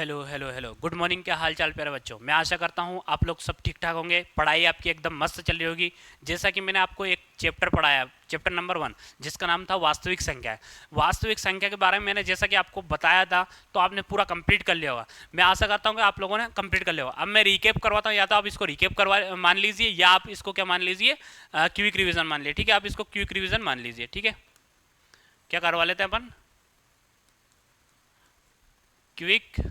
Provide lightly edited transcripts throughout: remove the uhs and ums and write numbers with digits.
Hello hello hello, good morning. क्या हाल चाल प्यारे बच्चों। मैं आशा करता हूँ आप लोग सब ठीक ठाक होंगे। पढ़ाई आपकी एकदम मस्त चल रही होगी। जैसा कि मैंने आपको एक चैप्टर पढ़ाया, चैप्टर नंबर 1, जिसका नाम था वास्तविक संख्या। वास्तविक संख्या के बारे में मैंने जैसा कि आपको बताया था, तो आपने पूरा कंप्लीट कर लिया होगा। मैं आशा करता हूँ कि आप लोगों ने कंप्लीट कर लिया होगा। अब मैं रिकेप करवाता हूँ, या तो आप इसको रिकेप करवा मान लीजिए, या आप इसको क्या मान लीजिए, क्विक रिविजन मान लीजिए। ठीक है, आप इसको क्विक रिविजन मान लीजिए। ठीक है, क्या करवा लेते हैं अपन, क्विक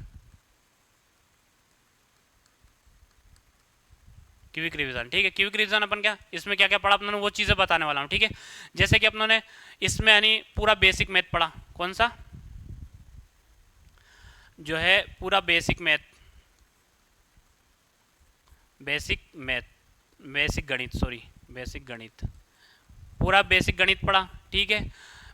क्विक रिवीजन। ठीक है, क्विक रिवीजन अपन क्या, इसमें क्या क्या पढ़ा अपने, वो चीज़ें बताने वाला हूँ। ठीक है, जैसे कि अपनों ने इसमें यानी पूरा बेसिक मैथ पढ़ा। कौन सा, जो है पूरा basic math, basic math, basic गणित, सॉरी बेसिक गणित, पूरा बेसिक गणित पढ़ा। ठीक है,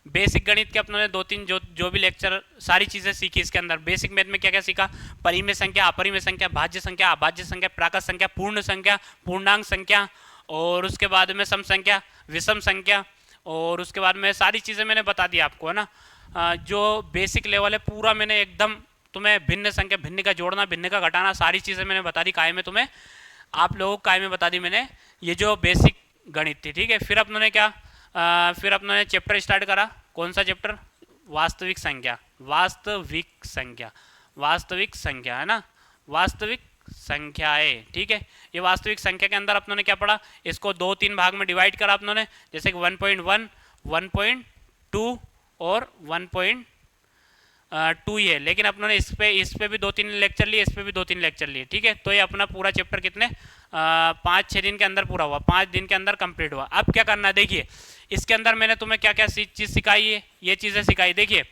बेसिक गणित के अपनों ने दो तीन जो जो भी लेक्चर, सारी चीज़ें सीखी इसके अंदर। बेसिक मैथ में क्या क्या सीखा, परिमेय संख्या, अपरिमेय संख्या, भाज्य संख्या, अभाज्य संख्या, प्राकृत संख्या, पूर्ण संख्या, पूर्णांक संख्या, और उसके बाद में सम संख्या, विषम संख्या, और उसके बाद में सारी चीज़ें मैंने बता दी आपको, है ना। जो बेसिक लेवल है पूरा मैंने एकदम तुम्हें, भिन्न संख्या, भिन्न का जोड़ना, भिन्न का घटाना, सारी चीज़ें मैंने बता दी। काय में तुम्हें, आप लोगों को काय में बता दी मैंने, ये जो बेसिक गणित थी। ठीक है, फिर अपनों ने क्या, फिर अपनों ने चैप्टर स्टार्ट करा। कौन सा चैप्टर, वास्तविक संख्या, वास्तविक संख्या, वास्तविक संख्या, है ना, वास्तविक संख्याएं। ठीक है, ये वास्तविक संख्या के अंदर अपनों ने क्या पढ़ा, इसको दो तीन भाग में डिवाइड करा अपनों ने, जैसे कि 1.1, 1.2 और 1.2 ही है, लेकिन अपनों ने इस पे भी दो तीन लेक्चर लिए, इस पे भी दो तीन लेक्चर लिए। ठीक है, तो ये अपना पूरा चैप्टर कितने, 5-6 दिन के अंदर पूरा हुआ, 5 दिन के अंदर कंप्लीट हुआ। अब क्या करना है, देखिए इसके अंदर मैंने तुम्हें क्या क्या चीज़ सिखाई है, ये चीज़ें सिखाई। देखिए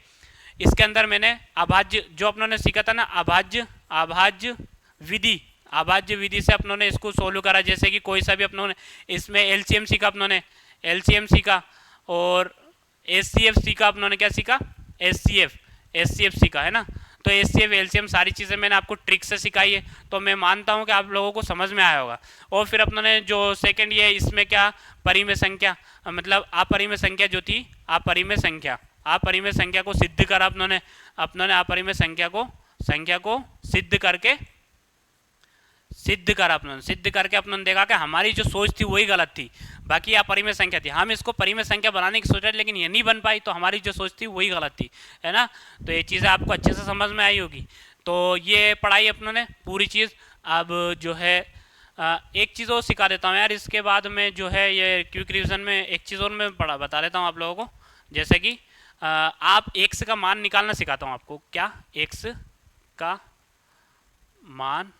इसके अंदर मैंने अभाज्य, जो अपनों ने सीखा था ना, अभाज्य, अभाज्य विधि, अभाज्य विधि से अपनों ने इसको सोल्व करा। जैसे कि कोई सा भी अपनों ने इसमें एलसीएम सीखा, अपनों ने एलसीएम सीखा, और एचसीएफ सीखा। अपनों ने क्या सीखा, एचसीएफ, एचसीएफ सीखा, है ना। तो एचसीएफ, एलसीएम, सारी चीज़ें मैंने आपको ट्रिक से सिखाई है, तो मैं मानता हूँ कि आप लोगों को समझ में आया होगा। और फिर अपनों ने जो सेकंड ये, इसमें क्या, परिमेय संख्या, मतलब अपरिमेय संख्या जो थी, अपरिमेय संख्या, अपरिमेय संख्या को सिद्ध करा अपनों ने अपरिमेय संख्या को सिद्ध करके, सिद्ध करा अपनों, सिद्ध करके अपनों ने देखा कि हमारी जो सोच थी वही गलत थी, बाकी यह परिमेय संख्या थी। हम इसको परिमेय संख्या बनाने की सोच रहे, लेकिन ये नहीं बन पाई, तो हमारी जो सोच थी वही गलत थी, है ना। तो ये चीज़ें आपको अच्छे से समझ में आई होगी। तो ये पढ़ाई अपनों ने पूरी चीज़। अब जो है एक चीज़ और सिखा देता हूँ यार, इसके बाद में जो है ये क्विक रिविजन में एक चीज़ और मैं बता देता हूँ आप लोगों को। जैसे कि आप एक्स का मान निकालना सिखाता हूँ आपको। क्या, एक्स का मान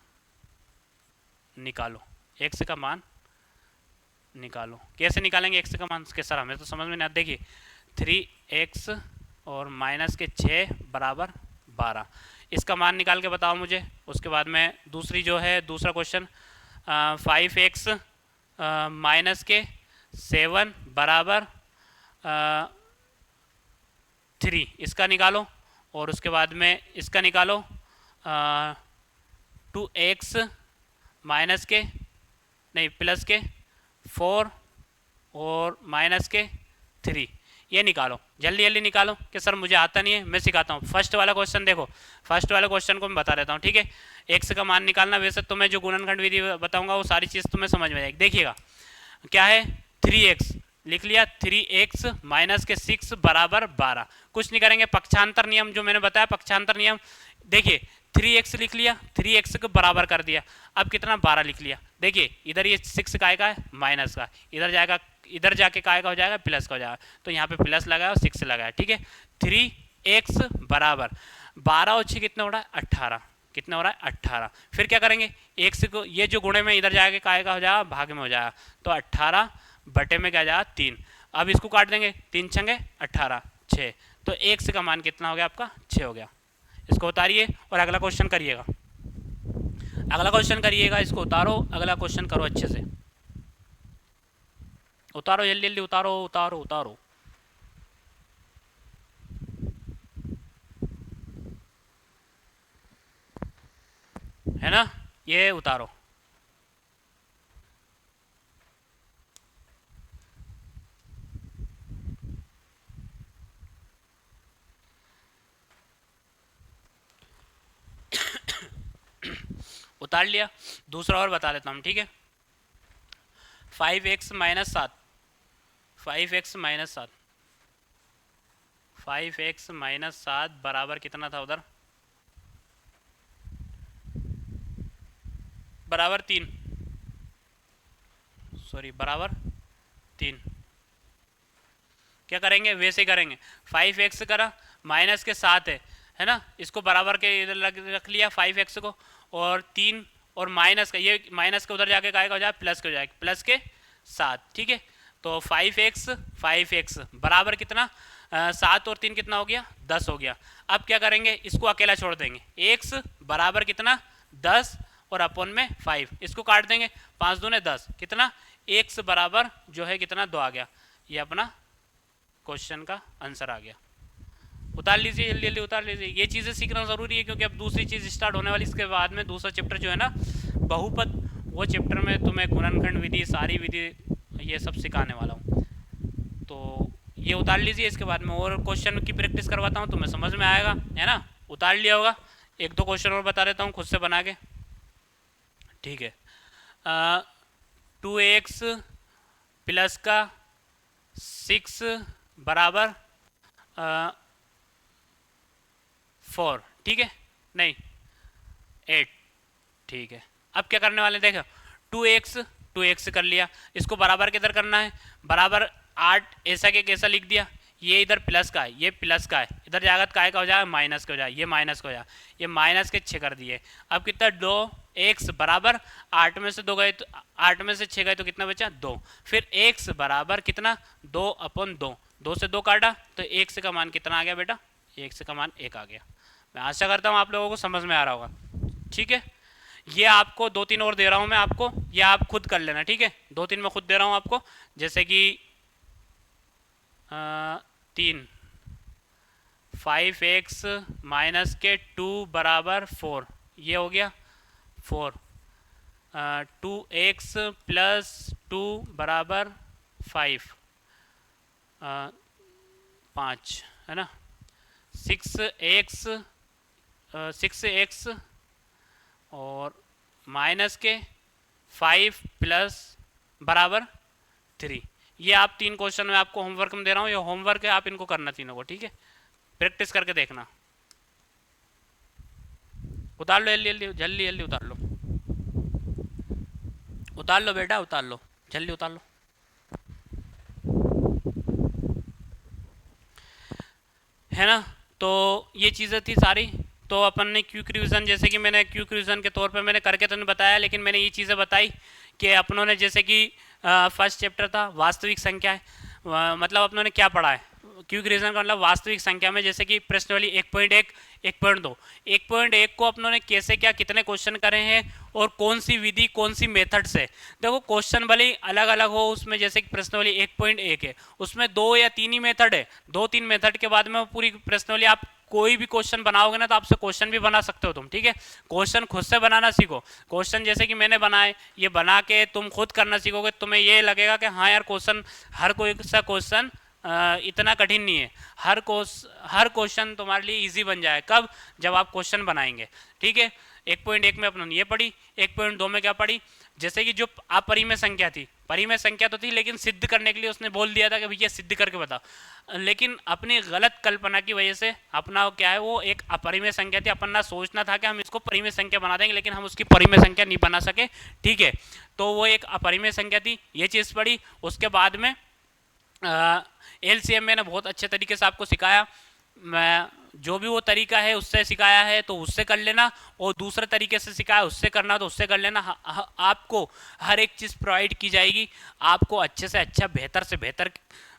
निकालो, एक्स का मान निकालो। कैसे निकालेंगे एक्स का मान के सर, हमें तो समझ में नहीं आता। देखिए 3x और -6 बराबर 12, इसका मान निकाल के बताओ मुझे। उसके बाद में दूसरी जो है, दूसरा क्वेश्चन, 5x -7 बराबर 3, इसका निकालो। और उसके बाद में इसका निकालो, 2x माइनस के, नहीं प्लस के 4 और -3, ये निकालो। जल्दी जल्दी निकालो, कि सर मुझे आता नहीं है, मैं सिखाता हूँ। फर्स्ट वाला क्वेश्चन देखो, फर्स्ट वाले क्वेश्चन को मैं बता देता हूँ। ठीक है, एक्स का मान निकालना, वैसे तो मैं जो गुणनखंड विधि बताऊंगा वो सारी चीज़ तुम्हें समझ में आएगी। देखिएगा क्या है, 3x लिख लिया, 3x -6 बराबर 12। कुछ नहीं करेंगे, पक्षांतर नियम जो मैंने बताया, पक्षांतर नियम। देखिए 3x लिख लिया, 3x को बराबर कर दिया। अब कितना, 12 लिख लिया। देखिए इधर ये 6 का आएगा माइनस का, इधर जाएगा, इधर जाके का आएगा हो जाएगा प्लस का हो जाएगा, तो यहाँ पे प्लस लगाया और 6 लगाया। ठीक है, 3x बराबर 12 और 6 कितना हो रहा है, 18। कितना हो रहा है, 18। फिर क्या करेंगे, एक्स को ये जो गुणे में इधर जाके का आएगा हो जाएगा भाग में हो जाएगा, तो 18 बटे में क्या जाएगा 3। अब इसको काट देंगे, 3 छंगे 18, 6, तो एक्स का मान कितना हो गया आपका, 6 हो गया। इसको उतारिए और अगला क्वेश्चन करिएगा, अगला क्वेश्चन करिएगा, इसको उतारो, अगला क्वेश्चन करो अच्छे से। उतारो जल्दी जल्दी, उतारो उतारो उतारो। है ना, ये उतारो। उतार लिया। दूसरा और बता देता हूँ, ठीक है। 5x minus 7, 5x minus 7, 5x minus 7 बराबर कितना था उधर, बराबर 3, सॉरी बराबर 3। क्या करेंगे, वैसे ही करेंगे। 5x करा, माइनस के 7 है ना, इसको बराबर के इधर रख लिया 5x को, और 3 और माइनस का, ये माइनस के उधर जाके काय का हो जाए, प्लस के हो जाए, प्लस के 7, ठीक है। तो 5x बराबर कितना, 7 और 3 कितना हो गया, 10 हो गया। अब क्या करेंगे, इसको अकेला छोड़ देंगे, x बराबर कितना 10 और अपन में 5, इसको काट देंगे, 5 दूने 10, कितना x बराबर जो है कितना 2 आ गया। ये अपना क्वेश्चन का आंसर आ गया। उतार लीजिए, जल्दी जल्दी उतार लीजिए। ये चीज़ें सीखना ज़रूरी है क्योंकि अब दूसरी चीज़ स्टार्ट होने वाली, इसके बाद में दूसरा चैप्टर जो है ना बहुपद, वो चैप्टर में तुम्हें गुणनखंड विधि, सारी विधि, ये सब सिखाने वाला हूँ। तो ये उतार लीजिए, इसके बाद में और क्वेश्चन की प्रैक्टिस करवाता हूँ, तुम्हें समझ में आएगा, है ना। उतार लिया होगा, एक दो क्वेश्चन और बता देता हूँ खुद से बना के, ठीक है। 2x प्लस का 6 बराबर 4, ठीक है, नहीं 8, ठीक है। अब क्या करने वाले देखो, 2x कर लिया, इसको बराबर किधर करना है, बराबर 8 ऐसा के कैसा लिख दिया, ये इधर प्लस का है, ये प्लस का है, इधर जाएगा तो काय का हो जाएगा, माइनस का हो जाएगा, ये माइनस का हो जाएगा, ये माइनस के 6 कर दिए। अब कितना, 2x बराबर 8 में से 2 गए तो 8 में से 6 गए तो कितना बचा, 2। फिर x बराबर कितना, 2/2, 2 से 2 काटा तो x का मान कितना आ गया बेटा, x का मान 1 आ गया। मैं आशा करता हूँ आप लोगों को समझ में आ रहा होगा, ठीक है। ये आपको 2-3 और दे रहा हूँ मैं आपको, ये आप खुद कर लेना, ठीक है। 2-3 मैं खुद दे रहा हूँ आपको, जैसे कि 3, 5x माइनस के 2 बराबर 4, ये हो गया 4। 2x प्लस 2 बराबर 5, 5 है ना। 6x और माइनस के 5 प्लस बराबर 3। ये आप 3 क्वेश्चन में आपको होमवर्क में दे रहा हूँ, ये होमवर्क है, आप इनको करना तीनों को, ठीक है। प्रैक्टिस करके देखना। उतार लो जल्दी जल्दी, जल्दी जल्दी उतार लो, उतार लो बेटा, उतार लो, जल्दी उतार लो। है ना, तो ये चीज़ें थी सारी। तो अपन ने क्विक रिवीजन, जैसे कि मैंने क्विक रिवीजन के तौर पे मैंने करके तो नहीं बताया, लेकिन मैंने ये चीज़ें बताई कि अपनों ने, जैसे कि फर्स्ट चैप्टर था वास्तविक संख्या है, मतलब अपनों ने क्या पढ़ा है, क्विक रिवीजन का मतलब वास्तविक संख्या में, जैसे कि प्रश्नावली 1.1, 1.2, 1.1 को अपनों ने कैसे क्या कितने क्वेश्चन करे हैं और कौन सी विधि कौन सी मेथड से। देखो क्वेश्चन भले ही अलग अलग हो उसमें, जैसे कि प्रश्नावली 1.1 है, उसमें 2 या 3 ही मेथड है, 2-3 मेथड के बाद में पूरी प्रश्नावली, आप कोई भी क्वेश्चन बनाओगे ना तो आपसे क्वेश्चन भी बना सकते हो तुम, ठीक है। क्वेश्चन खुद से बनाना सीखो। क्वेश्चन जैसे कि मैंने बनाए, ये बना के तुम खुद करना सीखोगे, तुम्हें ये लगेगा कि हाँ यार क्वेश्चन, हर कोई सा क्वेश्चन इतना कठिन नहीं है, हर क्वेश्चन तुम्हारे लिए इजी बन जाए। कब, जब आप क्वेश्चन बनाएंगे, ठीक है। 1.1 में अपने ये पढ़ी, 1.2 में क्या पढ़ी, जैसे कि जो अपरिमेय संख्या थी, परिमेय संख्या तो थी लेकिन सिद्ध करने के लिए उसने बोल दिया था कि भैया सिद्ध करके बता, लेकिन अपनी गलत कल्पना की वजह से अपना क्या है, वो एक अपरिमेय संख्या थी, अपना सोचना था कि हम इसको परिमेय संख्या बना देंगे, लेकिन हम उसकी परिमेय संख्या नहीं बना सके, ठीक है। तो वो एक अपरिमेय संख्या थी, ये चीज़ पढ़ी। उसके बाद में LCM मैंने बहुत अच्छे तरीके से आपको सिखाया, मैं जो भी वो तरीका है उससे सिखाया है तो उससे कर लेना, और दूसरे तरीके से सिखाया उससे करना तो उससे कर लेना। आपको हर एक चीज़ प्रोवाइड की जाएगी, आपको अच्छे से अच्छा, बेहतर से बेहतर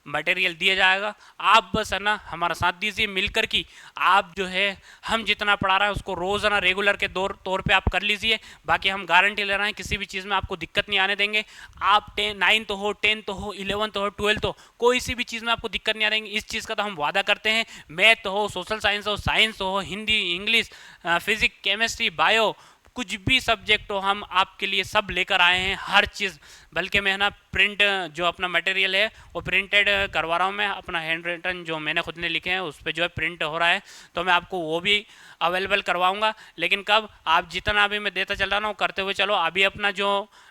मटेरियल दिया जाएगा। आप बस है ना हमारा साथ दीजिए मिलकर की, आप जो है हम जितना पढ़ा रहे हैं उसको रोज़ाना रेगुलर के तौर पे आप कर लीजिए। बाकी हम गारंटी ले रहे हैं किसी भी चीज़ में आपको दिक्कत नहीं आने देंगे। आप 9 हो, 10 हो, 11 हो, 12 हो, कोई सी भी चीज़ में आपको दिक्कत नहीं आ देंगे, इस चीज़ का तो हम वादा करते हैं। मैथ हो, सोशल साइंस हो, साइंस हो, Hindi, English, physics, chemistry, bio, कुछ भी सब्जेक्ट हो हम आपके लिए सब लेकर आए हैं, हर चीज़। बल्कि मैं ना प्रिंट जो अपना मटेरियल है वो प्रिंटेड करवा रहा हूँ मैं, अपना हैंड रिटन जो मैंने खुद ने लिखे हैं उस पर जो है प्रिंट हो रहा है, तो मैं आपको वो भी अवेलेबल करवाऊंगा। लेकिन कब, आप जितना अभी मैं देता चल रहा ना वो करते हुए चलो। अभी अपना जो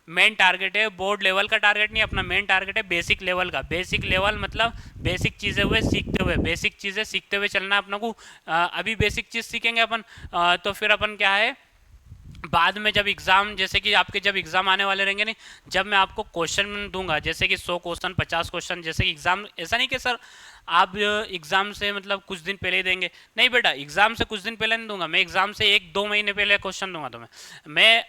मेन टारगेट है बोर्ड लेवल का टारगेट नहीं, अपना मेन टारगेट है बेसिक लेवल का। बेसिक लेवल मतलब बेसिक चीज़ें हुए सीखते हुए, बेसिक चीज़ें सीखते हुए चलना अपना को। अभी बेसिक चीज़ सीखेंगे अपन, तो फिर अपन क्या है बाद में जब एग्ज़ाम, जैसे कि आपके जब एग्ज़ाम आने वाले रहेंगे नहीं, जब मैं आपको क्वेश्चन दूंगा जैसे कि 100 क्वेश्चन 50 क्वेश्चन, जैसे कि एग्ज़ाम ऐसा नहीं कि सर आप एग्ज़ाम से मतलब कुछ दिन पहले ही देंगे, नहीं बेटा, एग्ज़ाम से कुछ दिन पहले नहीं दूंगा मैं, एग्ज़ाम से 1-2 महीने पहले क्वेश्चन दूंगा तुम्हें मैं।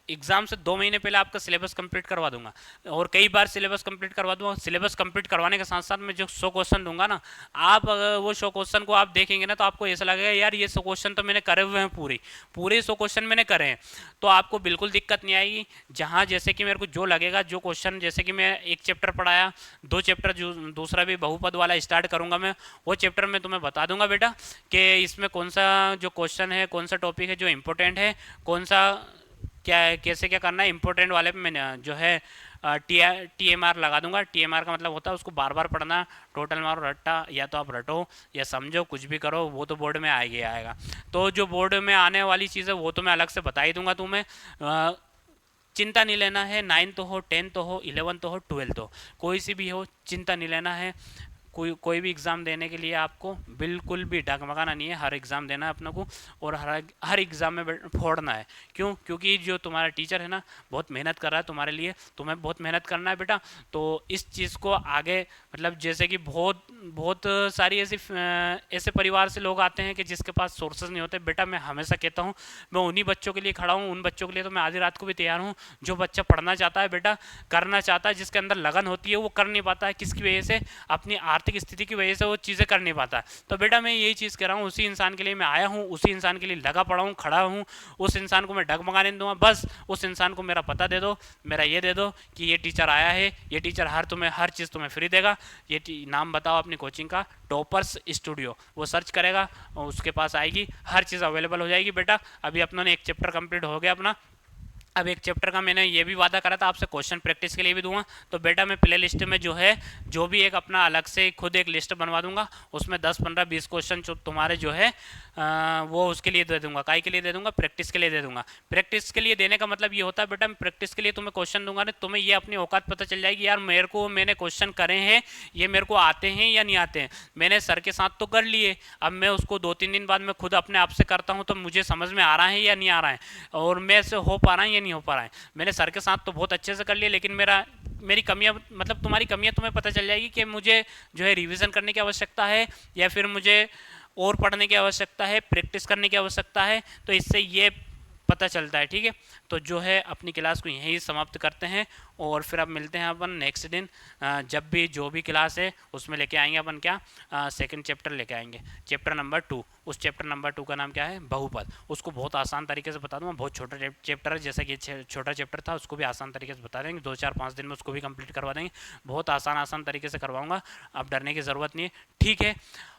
एग्ज़ाम से 2 महीने पहले आपका सिलेबस कंप्लीट करवा दूंगा, और कई बार सिलेबस कंप्लीट करवा दूंगा। सिलेबस कंप्लीट करवाने के साथ साथ मैं जो 100 क्वेश्चन दूंगा ना, आप अगर वो 100 क्वेश्चन को आप देखेंगे ना तो आपको ऐसा लगेगा यार ये 100 क्वेश्चन तो मैंने करे हुए हैं, पूरे पूरे 100 क्वेश्चन मैंने करे हैं, तो आपको बिल्कुल दिक्कत नहीं आएगी। जहाँ जैसे कि मेरे को जो लगेगा, जो क्वेश्चन, जैसे कि मैं एक चैप्टर पढ़ाया, 2 चैप्टर जो दूसरा भी बहुपद वाला स्टार्ट करूँगा मैं, वो चैप्टर में तुम्हें बता दूंगा बेटा कि इसमें कौन सा जो क्वेश्चन है, कौन सा टॉपिक है जो इंपॉर्टेंट है, कौन सा क्या है, कैसे क्या करना है। इंपॉर्टेंट वाले पे मैंने जो है TMR लगा दूंगा। TMR का मतलब होता है उसको बार बार पढ़ना, टोटल मारो रट्टा, या तो आप रटो या समझो, कुछ भी करो, वो तो बोर्ड में आएगा ही आएगा। तो जो बोर्ड में आने वाली चीज़ है वो तो मैं अलग से बता ही दूंगा तुम्हें। चिंता नहीं लेना है, 9 तो हो, 10 तो हो, 11 तो हो, 12 तो, कोई सी भी हो, चिंता नहीं लेना है। कोई भी एग्ज़ाम देने के लिए आपको बिल्कुल भी डगमगाना नहीं है। हर एग्ज़ाम देना है अपने को, और हर एग्ज़ाम में फोड़ना है। क्यों? क्योंकि जो तुम्हारा टीचर है ना बहुत मेहनत कर रहा है तुम्हारे लिए, तुम्हें बहुत मेहनत करना है बेटा। तो इस चीज़ को आगे, मतलब जैसे कि बहुत बहुत सारी ऐसे परिवार से लोग आते हैं कि जिसके पास सोर्सेज नहीं होते। बेटा मैं हमेशा कहता हूँ मैं उन्हीं बच्चों के लिए खड़ा हूँ, उन बच्चों के लिए तो मैं आधी रात को भी तैयार हूँ। जो बच्चा पढ़ना चाहता है बेटा, करना चाहता है, जिसके अंदर लगन होती है, वो कर नहीं पाता है, किसकी वजह से? अपनी आर्थिक स्थिति की वजह से वो चीज़ें कर नहीं पाता। तो बेटा मैं यही चीज़ कह रहा हूँ, उसी इंसान के लिए मैं आया हूँ, उसी इंसान के लिए लगा पड़ा हूँ, खड़ा हूँ। उस इंसान को मैं डगमगाने नहीं दूंगा। बस उस इंसान को मेरा पता दे दो, मेरा ये दे दो कि ये टीचर आया है, ये टीचर हर चीज़ तुम्हें फ्री देगा। ये नाम बताओ अपनी कोचिंग का, टॉपर्स स्टूडियो, वो सर्च करेगा और उसके पास आएगी, हर चीज़ अवेलेबल हो जाएगी बेटा। अभी अपनों ने एक चैप्टर कंप्लीट हो गया अपना। अब एक चैप्टर का मैंने ये भी वादा करा था आपसे, क्वेश्चन प्रैक्टिस के लिए भी दूंगा। तो बेटा मैं प्ले लिस्ट में जो है, जो भी एक अपना अलग से खुद एक लिस्ट बनवा दूंगा, उसमें 10-15-20 क्वेश्चन जो तुम्हारे जो है वो उसके लिए दे दूंगा। काय के लिए दे दूंगा? प्रैक्टिस के लिए दे दूंगा। प्रैक्टिस के लिए देने का मतलब ये होता है बेटा, मैं प्रैक्टिस के लिए तुम्हें क्वेश्चन दूंगा ना, तुम्हें ये अपनी औकात पता चल जाएगी यार मैंने क्वेश्चन करे हैं, ये मेरे को आते हैं या नहीं आते हैं। मैंने सर के साथ तो कर लिए, अब मैं उसको 2-3 दिन बाद मैं खुद अपने आप से करता हूँ, तो मुझे समझ में आ रहा है या नहीं आ रहा है, और मैं से हो पा रहा है या नहीं हो पा रहा है। मैंने सर के साथ तो बहुत अच्छे से कर लिया, लेकिन मेरी कमियां, मतलब तुम्हारी कमियां तुम्हें पता चल जाएगी कि मुझे जो है रिवीजन करने की आवश्यकता है, या फिर मुझे और पढ़ने की आवश्यकता है, प्रैक्टिस करने की आवश्यकता है। तो इससे ये पता चलता है। ठीक है, तो जो है अपनी क्लास को यहीं समाप्त करते हैं, और फिर अब मिलते हैं अपन नेक्स्ट दिन। जब भी जो भी क्लास है उसमें लेके आएंगे अपन क्या, सेकंड चैप्टर लेके आएंगे, चैप्टर नंबर 2। उस चैप्टर नंबर 2 का नाम क्या है? बहुपद। उसको बहुत आसान तरीके से बता दूंगा, बहुत छोटा चैप्टर है, जैसा कि छोटा चैप्टर था उसको भी आसान तरीके से बता देंगे, 2-4-5 दिन में उसको भी कंप्लीट करवा देंगे। बहुत आसान तरीके से करवाऊंगा, अब डरने की ज़रूरत नहीं है। ठीक है,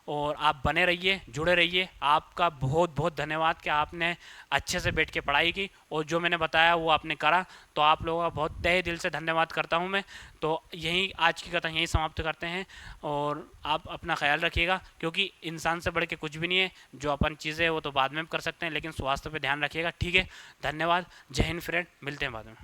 और आप बने रहिए, जुड़े रहिए। आपका बहुत बहुत धन्यवाद कि आपने अच्छे से बैठ के पढ़ाई की, और जो मैंने बताया वो आपने करा, तो आप लोगों का बहुत तहे दिल से धन्यवाद करता हूं मैं। तो यही आज की कथा यहीं समाप्त करते हैं, और आप अपना ख्याल रखिएगा, क्योंकि इंसान से बढ़ के कुछ भी नहीं है। जो अपन चीज़ें वो तो बाद में कर सकते हैं, लेकिन स्वास्थ्य पे ध्यान रखिएगा। ठीक है, धन्यवाद, जय हिंद फ्रेंड, मिलते हैं बाद में।